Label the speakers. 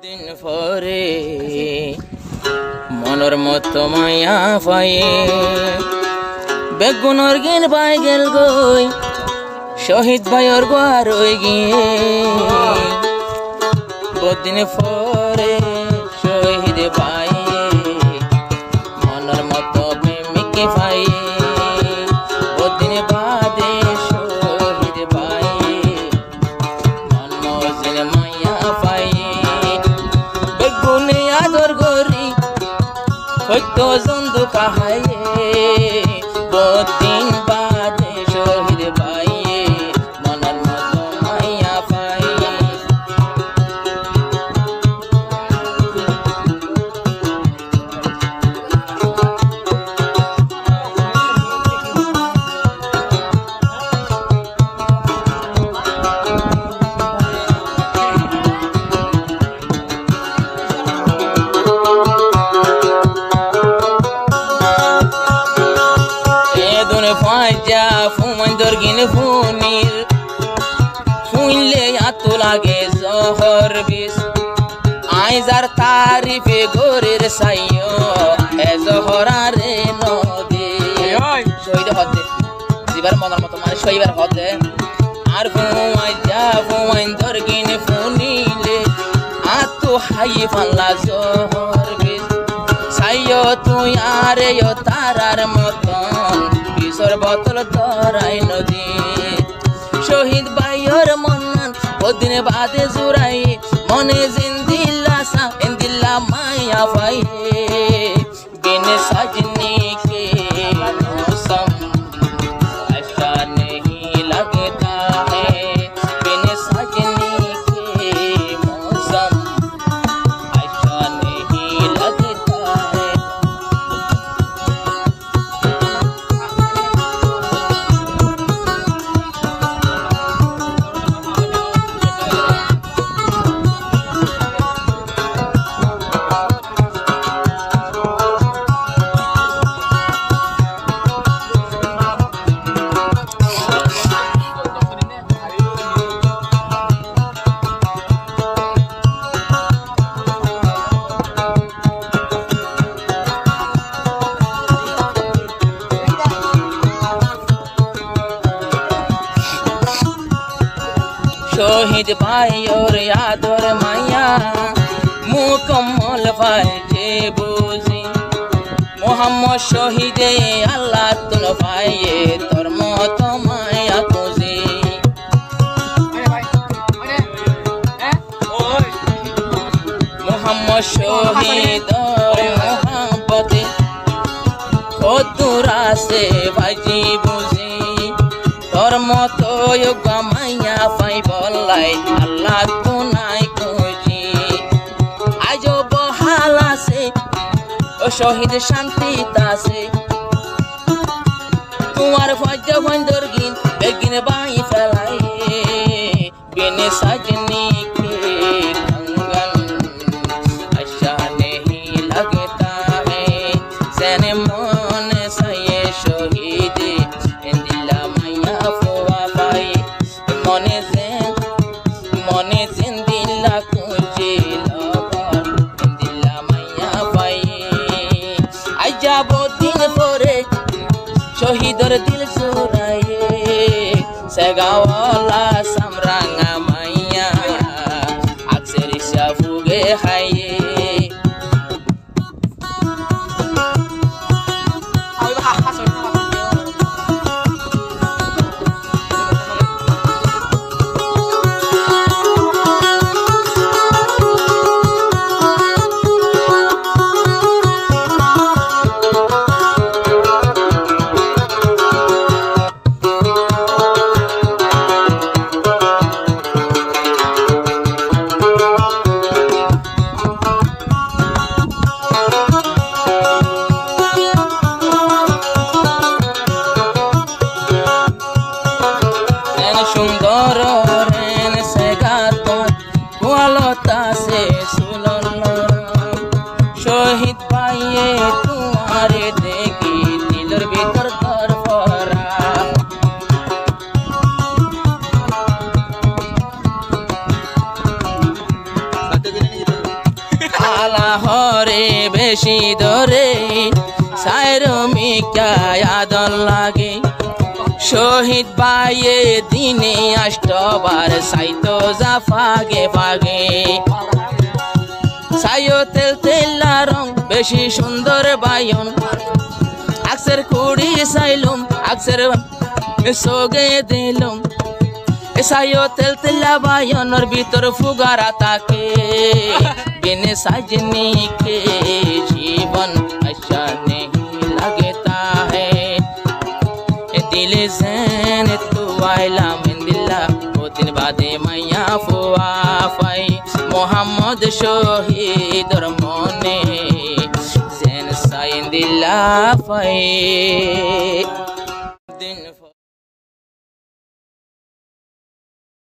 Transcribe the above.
Speaker 1: দিন পরে মনের মতো মায়া পায়ে বেগুনের গিন পাই গেল গই শহীদ ভাইয়ের গোয়ার হয়ে গিয়ে বহুদিন পরে শহীদ ভাই মনের মতো প্রেমিকে পাই বহুদিন বাদে শহীদ ভাই মন মজের মায়া পাই বেগুনে আদর গরি হয়তো জন্তু কাহায়ে বহুদিন বাদে শহীদ ভাই মনের মতো মায়া পাই ফাজা ফুমন্দর গিন ফুনির ফুইলে আতো লাগে জহর বিষ আইজার তারিফে গোরের সাইয় এ জহরারে নদী শহীদ হতে জিবার মনের মতো মানে শহীবার হতে আর ফুমাইজা ফুমন্দর গিন ফুনিলে আতো হাই ফাল্লা জহর বিষ সাইয় তুই আরে তারার মতন বোতল তরাই নদী শহীদ ভাইয়ের মন্নান বহুদিন বাদে জুড়াই মনে জিন্দিল্লা সা ইন্দিল্লা মায়া পাই বিন সজনী के मौसम ऐसा नहीं लगता है बिन सजनी के मौसम ऐसा नहीं लगता है शहीद भाई और यादर माया मुकम्मल भाई जे बुझी मोहम्मद शहीद अल्लाह तुल भाई तोर मत माया तुझी मोहम्मद शहीद और मोहब्बत खुदरा से भाई बुझी তোর মতো যোগ্য মাইয়া পাই বলাই আল্লাহ তো নাই খুঁজি আজ বহাল আছে ও শহীদ শান্তিতে আছে তোমার ফজ বন্দর গিন বেগিন বাই ফেলাই বিনে সজনী কে कंगन अच्छा नहीं लगता है सेने मन सये शहीद মনে জিন্দিল্লা কুঞ্জি লবণ দিল্লা মাইয়া পাই আই যাব দিন পরে শহীদর দিল চোরাইয়ে সেগাওয়ালা সামরাঙ্গা মাইয়া আকসের ফুগে হাইয়ে আলা হরে বেশি ধরে সাইরো মিকায় আদল লাগে শহীদ ভাইয়ে দিনে আষ্টবার সাইতো যা ফাগে ফাগে সাইও তেল তেলা রং বেশি সুন্দর বায়ন আকসের কুড়ি সাইলুম আকসের সোগে দিলুম সাইও তেল তেলা বায়নর ভিতর ফুগারা তাকে बिन सजनी के जीवन अच्छा नहीं लगता है दिल जैन तू आइला मिन दिल्ला वो दिन बादे मैया फुआ फाई मोहम्मद शहीद और मोने जैन साइन दिल्ला फाई दिन